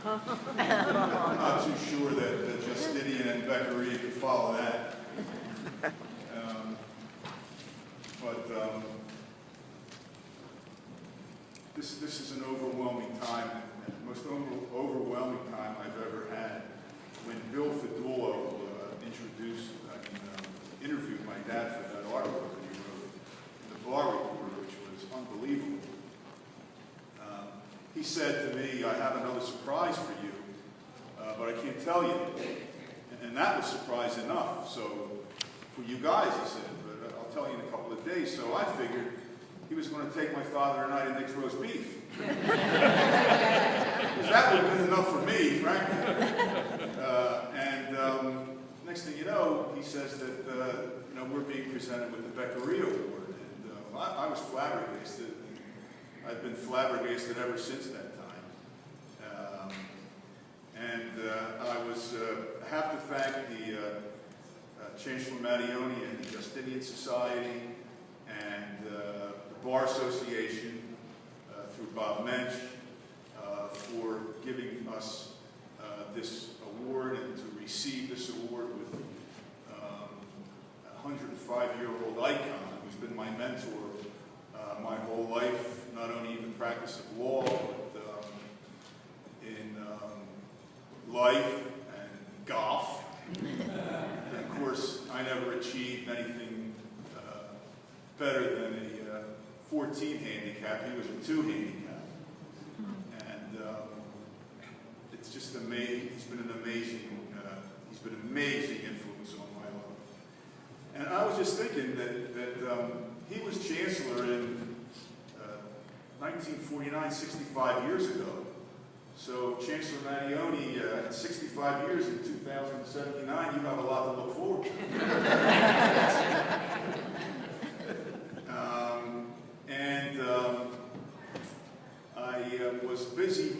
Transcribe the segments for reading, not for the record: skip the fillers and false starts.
I'm not too sure that Justinian and Beccaria could follow that. This is an overwhelming time, and the most overwhelming time I've ever had. When Bill Fidulo interviewed my dad for that article that he wrote in the Bar Reporter, which was unbelievable. He said to me, "I have another surprise for you, but I can't tell you." And that was surprise enough. So for you guys, he said, "But I'll tell you in a couple of days." So I figured he was going to take my father and I to Nick's Roast Beef. Because that would have been enough for me, frankly. Next thing you know, he says that we're being presented with the Beccaria Award. And I was flabbergasted. I've been flabbergasted ever since that time. I was have to thank the Chancellor Mattioni and the Justinian Society and the Bar Association through Bob Mensch for giving us this award and to receive this award with a 105-year-old icon who's been my mentor my whole life, not only in the practice of law, but in life and golf. And of course, I never achieved anything better than a 14 handicap. He was a 2 handicap. And it's just amazing. He's been an amazing influence on my life. And I was just thinking that he was chancellor in 1949, 65 years ago. So Chancellor Mattioni, at 65 years in 2079, you have a lot to look forward to. I was busy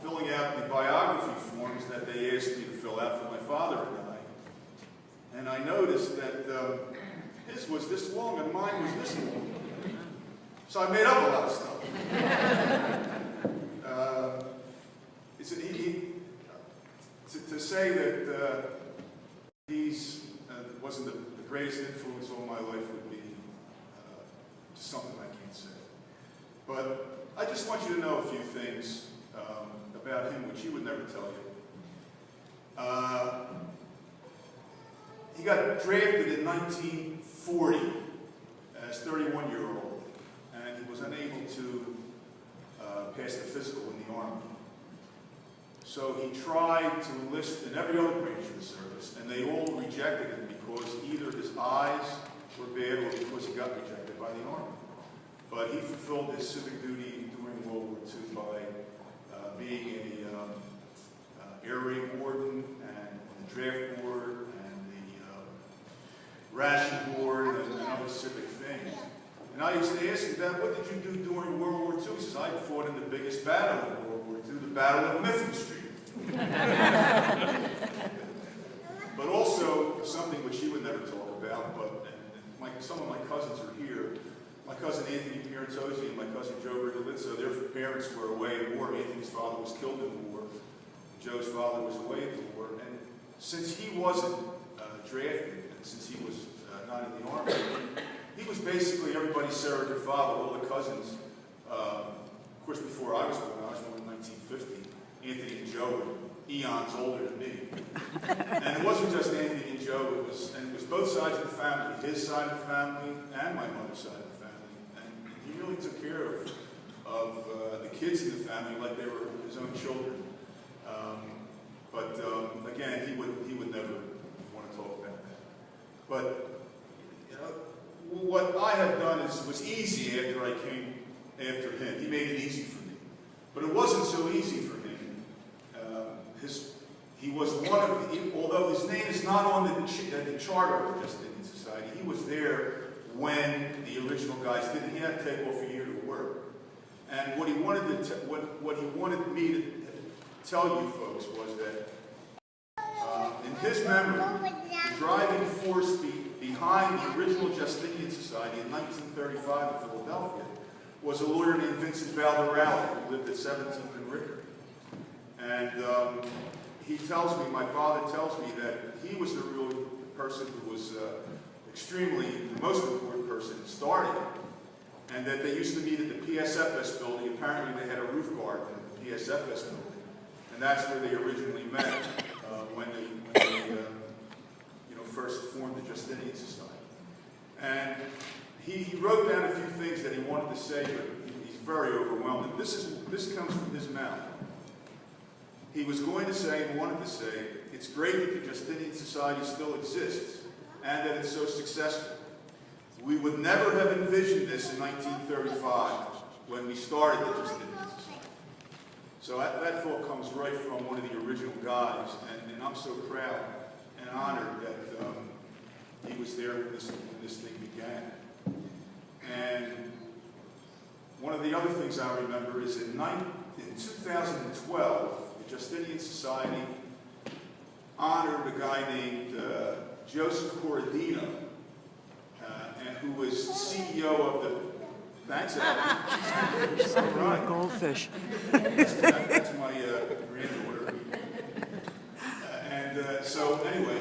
filling out the biography forms that they asked me to fill out for my father and I noticed that his was this long and mine was this long. So I made up a lot of stuff. To say that he's wasn't the greatest influence on my life would be just something I can't say. But I just want you to know a few things about him, which he would never tell you. He got drafted in 1940 as 31-year-old, and he was unable to pass the physical in the Army. So he tried to enlist in every other branch of the service, and they all rejected him because either his eyes were bad or because he got rejected by the Army. But he fulfilled his civic duty during World War II by being an Air Raid Warden and the Draft Board and the Ration Board and other civic things. And I used to ask him, "Dad, what did you do during World War II?" He says, "I fought in the biggest battle of World War II, the Battle of Mifflin Street." But also, something which he would never talk about, but some of my cousins are here. My cousin Anthony Pierantozzi and my cousin Joe Rigolizzo, their parents were away in war. Anthony's father was killed in the war. Joe's father was away in the war. And since he wasn't drafted, and since he was not in the Army, he was basically everybody's surrogate father, all the cousins. Of course, before I was born in 1950, Anthony and Joe were eons older than me. And it wasn't just Anthony and Joe, it was both sides of the family, his side of the family and my mother's side of the family. And he really took care of the kids in the family like they were his own children. Again, he would never want to talk about that. But what I have done was easy after I came after him. He made it easy for me. But it wasn't so easy for him. He was one of the, although his name is not on the charter of the Justinian Society, he was there when the original guys did it. He had to take off a year to work. And what he wanted me to tell you folks was that in his memory, the driving force behind the original Justinian Society in 1935 in Philadelphia was a lawyer named Vincent Valderrama, who lived at 17th and Rickard. tells me, my father tells me that he was the real person who was extremely the most important person in starting it, and that they used to meet at the PSFS building. Apparently they had a roof garden at the PSFS building, and that's where they originally met when they first formed the Justinian Society. And he wrote down a few things that he wanted to say, but he's very overwhelming. This comes from his mouth. He was going to say and wanted to say, it's great that the Justinian Society still exists and that it's so successful. We would never have envisioned this in 1935 when we started the Justinian Society. So that thought comes right from one of the original guys, and I'm so proud and honored that he was there when this thing began. And one of the other things I remember is in 2012, the Justinian Society honored a guy named Joseph Corradino, who was CEO of the... Thanks, Abby. Just like a goldfish. That's my granddaughter. So anyway,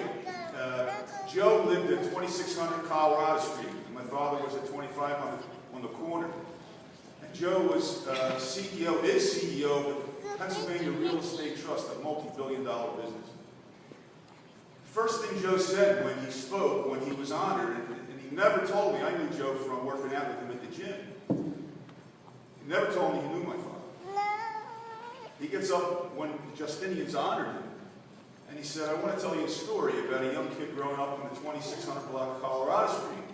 Joe lived at 2600 Colorado Street, and my father was at 2500 on the corner. And Joe was CEO of the Pennsylvania Real Estate Trust, a multi-billion-dollar business. First thing Joe said when he spoke, when he was honored, and he never told me, I knew Joe from working out with him at the gym. He never told me he knew my father. He gets up when Justinians honored him, and he said, I want to tell you a story about a young kid growing up on the 2600 block of Colorado Street.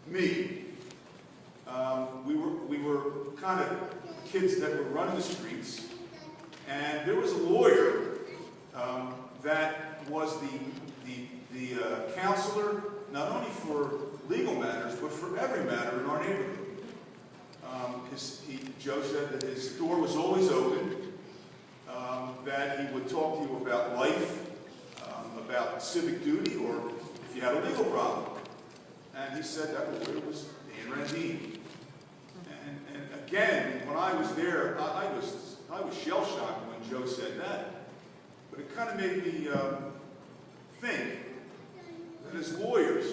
Me. We were kind of kids that were running the streets, and there was a lawyer that was the counselor, not only for legal matters, but for every matter in our neighborhood. Joe said that his door was always open, that he would talk to you about life, about civic duty, or if you had a legal problem. And he said that was Dan Randine. And again, when I was there, I was shell-shocked when Joe said that. But it kind of made me think that as lawyers,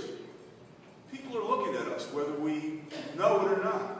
people are looking at us, whether we know it or not.